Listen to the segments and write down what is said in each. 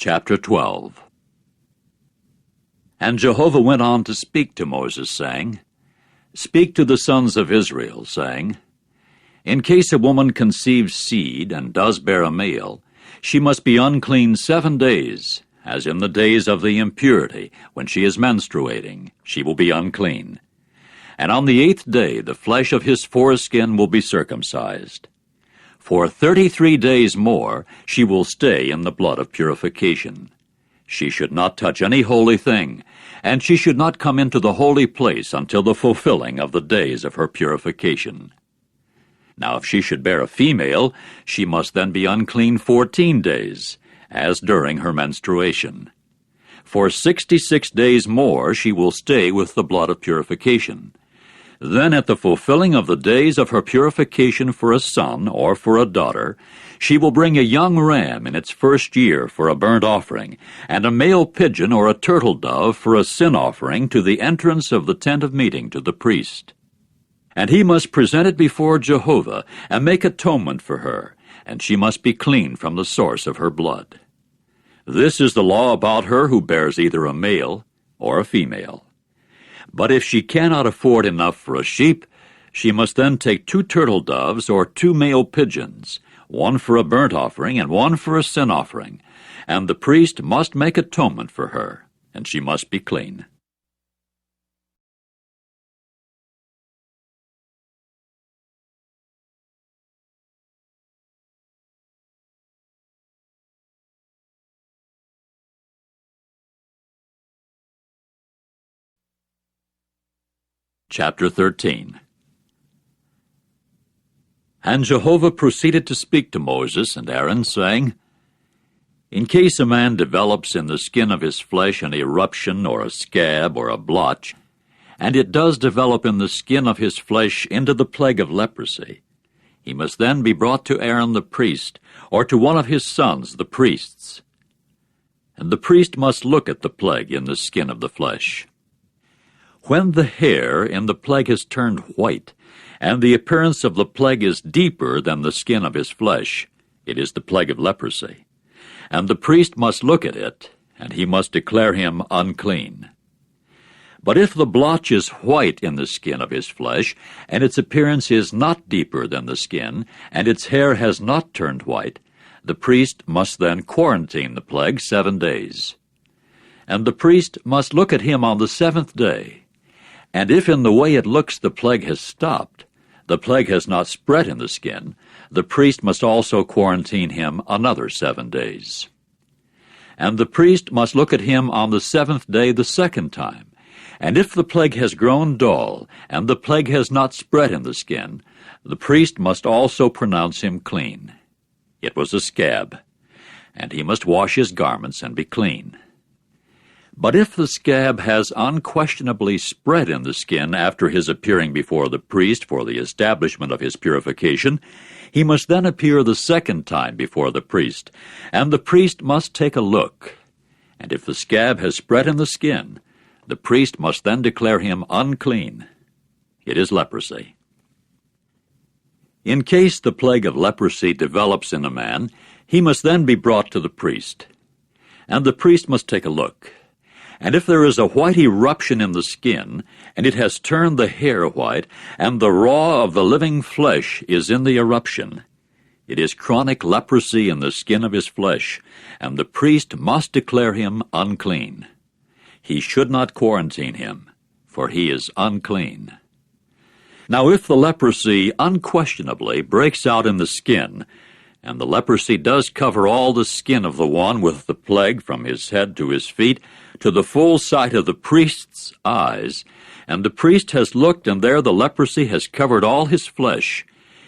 Chapter 12. And Jehovah went on to speak to Moses, saying, Speak to the sons of Israel, saying, In case a woman conceives seed and does bear a male, she must be unclean 7 days, as in the days of the impurity, when she is menstruating, she will be unclean. And on the 8th day the flesh of his foreskin will be circumcised. For 33 days more she will stay in the blood of purification. She should not touch any holy thing, and she should not come into the holy place until the fulfilling of the days of her purification. Now if she should bear a female, she must then be unclean 14 days, as during her menstruation. For 66 days more she will stay with the blood of purification. Then at the fulfilling of the days of her purification for a son or for a daughter, she will bring a young ram in its first year for a burnt offering, and a male pigeon or a turtle dove for a sin offering to the entrance of the tent of meeting to the priest. And he must present it before Jehovah, and make atonement for her, and she must be clean from the source of her blood. This is the law about her who bears either a male or a female. But if she cannot afford enough for a sheep, she must then take 2 turtle doves or 2 male pigeons, one for a burnt offering and one for a sin offering, and the priest must make atonement for her, and she must be clean. Chapter 13. And Jehovah proceeded to speak to Moses and Aaron, saying, In case a man develops in the skin of his flesh an eruption or a scab or a blotch, and it does develop in the skin of his flesh into the plague of leprosy, he must then be brought to Aaron the priest, or to one of his sons the priests. And the priest must look at the plague in the skin of the flesh. When the hair in the plague has turned white, and the appearance of the plague is deeper than the skin of his flesh, it is the plague of leprosy. And the priest must look at it, and he must declare him unclean. But if the blotch is white in the skin of his flesh, and its appearance is not deeper than the skin, and its hair has not turned white, the priest must then quarantine the plague 7 days. And the priest must look at him on the 7th day. And if in the way it looks the plague has stopped, the plague has not spread in the skin, the priest must also quarantine him another 7 days. And the priest must look at him on the 7th day the 2nd time. And if the plague has grown dull, and the plague has not spread in the skin, the priest must also pronounce him clean. It was a scab, and he must wash his garments and be clean. But if the scab has unquestionably spread in the skin after his appearing before the priest for the establishment of his purification, he must then appear the 2nd time before the priest, and the priest must take a look. And if the scab has spread in the skin, the priest must then declare him unclean. It is leprosy. In case the plague of leprosy develops in a man, he must then be brought to the priest. And the priest must take a look. And if there is a white eruption in the skin, and it has turned the hair white, and the raw of the living flesh is in the eruption, it is chronic leprosy in the skin of his flesh, and the priest must declare him unclean. He should not quarantine him, for he is unclean. Now if the leprosy unquestionably breaks out in the skin, and the leprosy does cover all the skin of the one with the plague from his head to his feet, to the full sight of the priest's eyes, and the priest has looked, and there the leprosy has covered all his flesh,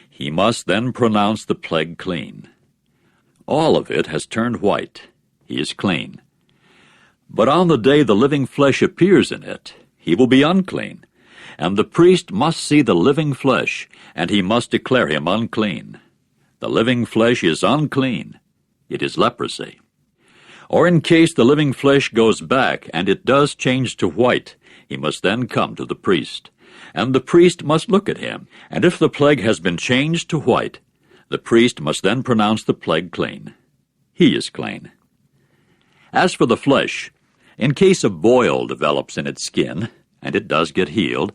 he must then pronounce the plague clean. All of it has turned white. He is clean. But on the day the living flesh appears in it, he will be unclean, and the priest must see the living flesh, and he must declare him unclean. The living flesh is unclean. It is leprosy. Or in case the living flesh goes back, and it does change to white, he must then come to the priest. And the priest must look at him, and if the plague has been changed to white, the priest must then pronounce the plague clean. He is clean. As for the flesh, in case a boil develops in its skin, and it does get healed,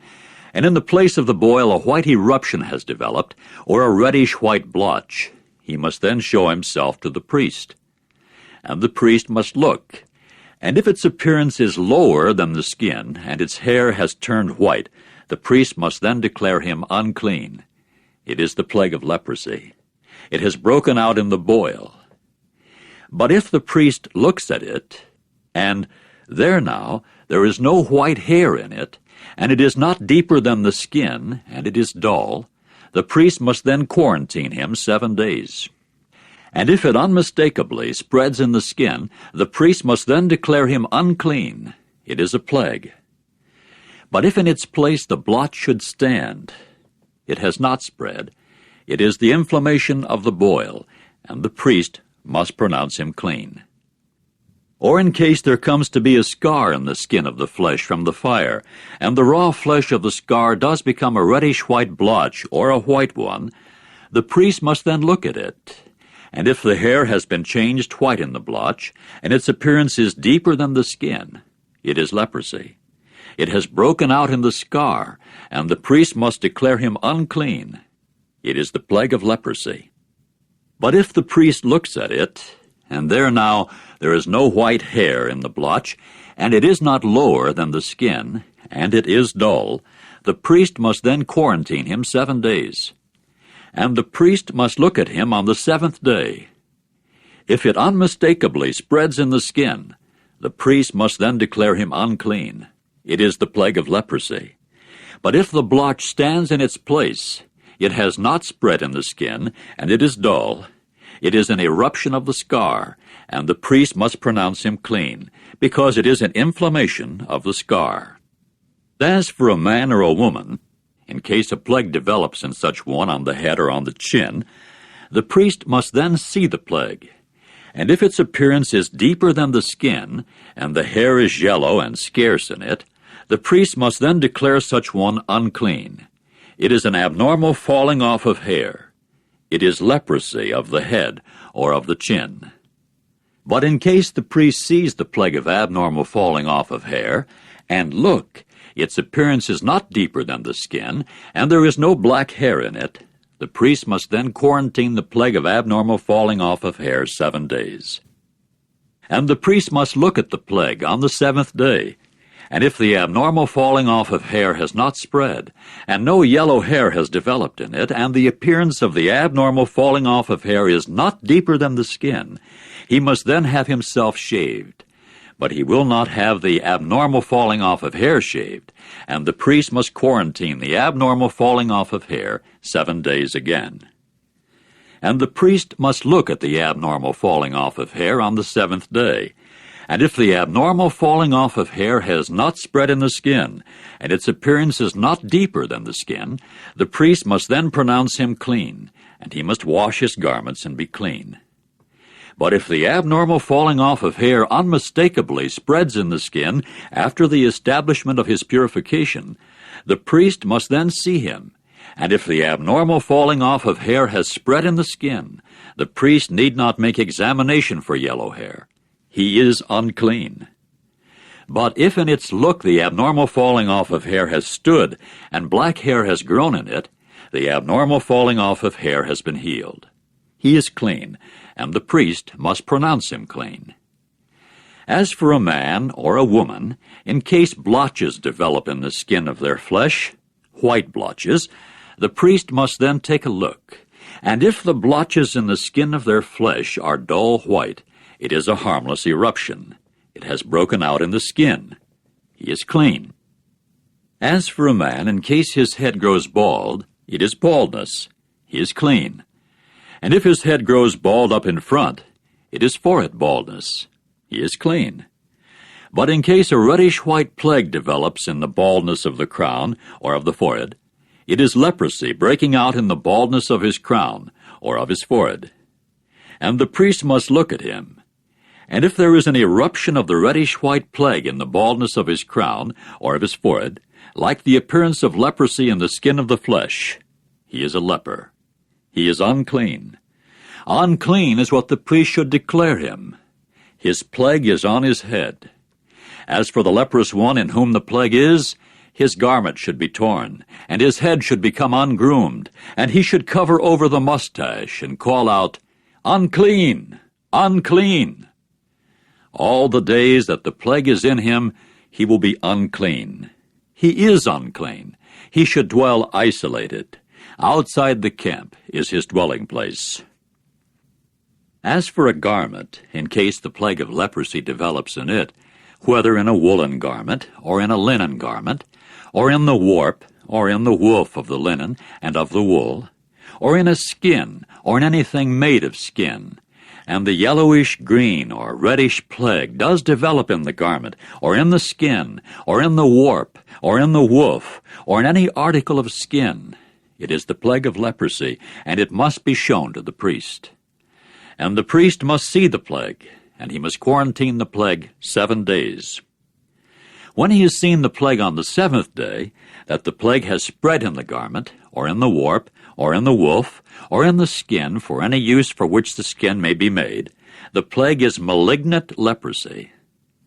and in the place of the boil a white eruption has developed, or a reddish-white blotch, he must then show himself to the priest. And the priest must look, and if its appearance is lower than the skin, and its hair has turned white, the priest must then declare him unclean. It is the plague of leprosy. It has broken out in the boil. But if the priest looks at it, and there is no white hair in it, and it is not deeper than the skin, and it is dull, the priest must then quarantine him 7 days. And if it unmistakably spreads in the skin, the priest must then declare him unclean. It is a plague. But if in its place the blotch should stand, it has not spread. It is the inflammation of the boil, and the priest must pronounce him clean. Or in case there comes to be a scar in the skin of the flesh from the fire, and the raw flesh of the scar does become a reddish-white blotch or a white one, the priest must then look at it. And if the hair has been changed white in the blotch, and its appearance is deeper than the skin, it is leprosy. It has broken out in the scar, and the priest must declare him unclean. It is the plague of leprosy. But if the priest looks at it, and there is no white hair in the blotch, and it is not lower than the skin, and it is dull, the priest must then quarantine him 7 days. And the priest must look at him on the 7th day. If it unmistakably spreads in the skin, the priest must then declare him unclean. It is the plague of leprosy. But if the blotch stands in its place, it has not spread in the skin, and it is dull, it is an eruption of the scar, and the priest must pronounce him clean, because it is an inflammation of the scar. As for a man or a woman, in case a plague develops in such one on the head or on the chin, the priest must then see the plague. And if its appearance is deeper than the skin, and the hair is yellow and scarce in it, the priest must then declare such one unclean. It is an abnormal falling off of hair. It is leprosy of the head or of the chin. But in case the priest sees the plague of abnormal falling off of hair, and look, its appearance is not deeper than the skin, and there is no black hair in it, the priest must then quarantine the plague of abnormal falling off of hair 7 days. And the priest must look at the plague on the 7th day, and if the abnormal falling off of hair has not spread, and no yellow hair has developed in it, and the appearance of the abnormal falling off of hair is not deeper than the skin, he must then have himself shaved. But he will not have the abnormal falling off of hair shaved, and the priest must quarantine the abnormal falling off of hair 7 days again. And the priest must look at the abnormal falling off of hair on the 7th day, and if the abnormal falling off of hair has not spread in the skin, and its appearance is not deeper than the skin, the priest must then pronounce him clean, and he must wash his garments and be clean. But if the abnormal falling off of hair unmistakably spreads in the skin after the establishment of his purification, the priest must then see him, and if the abnormal falling off of hair has spread in the skin, the priest need not make examination for yellow hair. He is unclean. But if in its look the abnormal falling off of hair has stood, and black hair has grown in it, the abnormal falling off of hair has been healed. He is clean, and the priest must pronounce him clean. As for a man or a woman, in case blotches develop in the skin of their flesh, white blotches, the priest must then take a look, and if the blotches in the skin of their flesh are dull white, it is a harmless eruption. It has broken out in the skin. He is clean. As for a man, in case his head grows bald, it is baldness. He is clean. And if his head grows bald up in front, it is forehead baldness. He is clean. But in case a reddish-white plague develops in the baldness of the crown or of the forehead, it is leprosy breaking out in the baldness of his crown or of his forehead. And the priest must look at him. And if there is an eruption of the reddish-white plague in the baldness of his crown or of his forehead, like the appearance of leprosy in the skin of the flesh, he is a leper. He is unclean. Unclean is what the priest should declare him. His plague is on his head. As for the leprous one in whom the plague is, his garment should be torn, and his head should become ungroomed, and he should cover over the mustache and call out, 'Unclean! Unclean!' All the days that the plague is in him, he will be unclean. He is unclean. He should dwell isolated. Outside the camp is his dwelling place. As for a garment, in case the plague of leprosy develops in it, whether in a woolen garment, or in a linen garment, or in the warp, or in the woof of the linen and of the wool, or in a skin, or in anything made of skin, and the yellowish-green or reddish plague does develop in the garment, or in the skin, or in the warp, or in the woof, or in any article of skin, it is the plague of leprosy, and it must be shown to the priest. And the priest must see the plague, and he must quarantine the plague 7 days. When he has seen the plague on the 7th day, that the plague has spread in the garment, or in the warp, or in the woof, or in the skin for any use for which the skin may be made, the plague is malignant leprosy.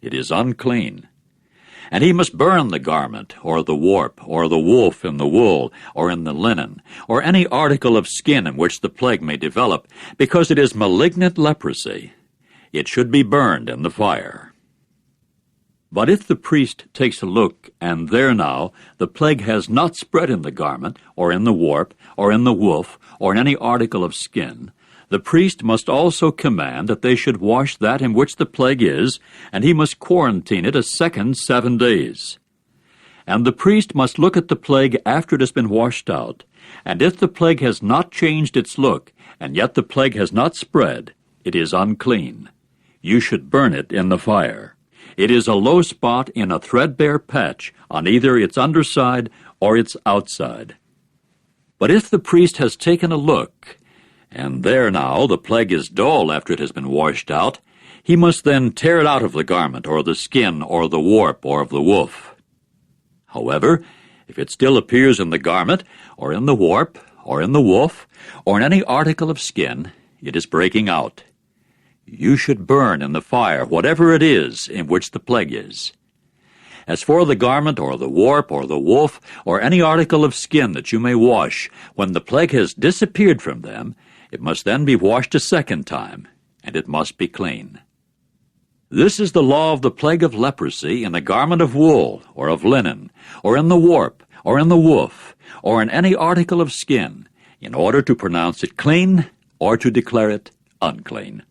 It is unclean. And he must burn the garment, or the warp, or the woof in the wool, or in the linen, or any article of skin in which the plague may develop, because it is malignant leprosy. It should be burned in the fire. But if the priest takes a look, and there now the plague has not spread in the garment, or in the warp, or in the woof, or in any article of skin, the priest must also command that they should wash that in which the plague is, and he must quarantine it a second 7 days. And the priest must look at the plague after it has been washed out, and if the plague has not changed its look, and yet the plague has not spread, it is unclean. You should burn it in the fire. It is a low spot in a threadbare patch on either its underside or its outside. But if the priest has taken a look, and there now the plague is dull after it has been washed out, he must then tear it out of the garment, or the skin, or the warp, or of the woof. However, if it still appears in the garment, or in the warp, or in the woof, or in any article of skin, it is breaking out. You should burn in the fire whatever it is in which the plague is. As for the garment, or the warp, or the woof, or any article of skin that you may wash, when the plague has disappeared from them, it must then be washed a second time, and it must be clean. This is the law of the plague of leprosy in a garment of wool, or of linen, or in the warp, or in the woof, or in any article of skin, in order to pronounce it clean, or to declare it unclean.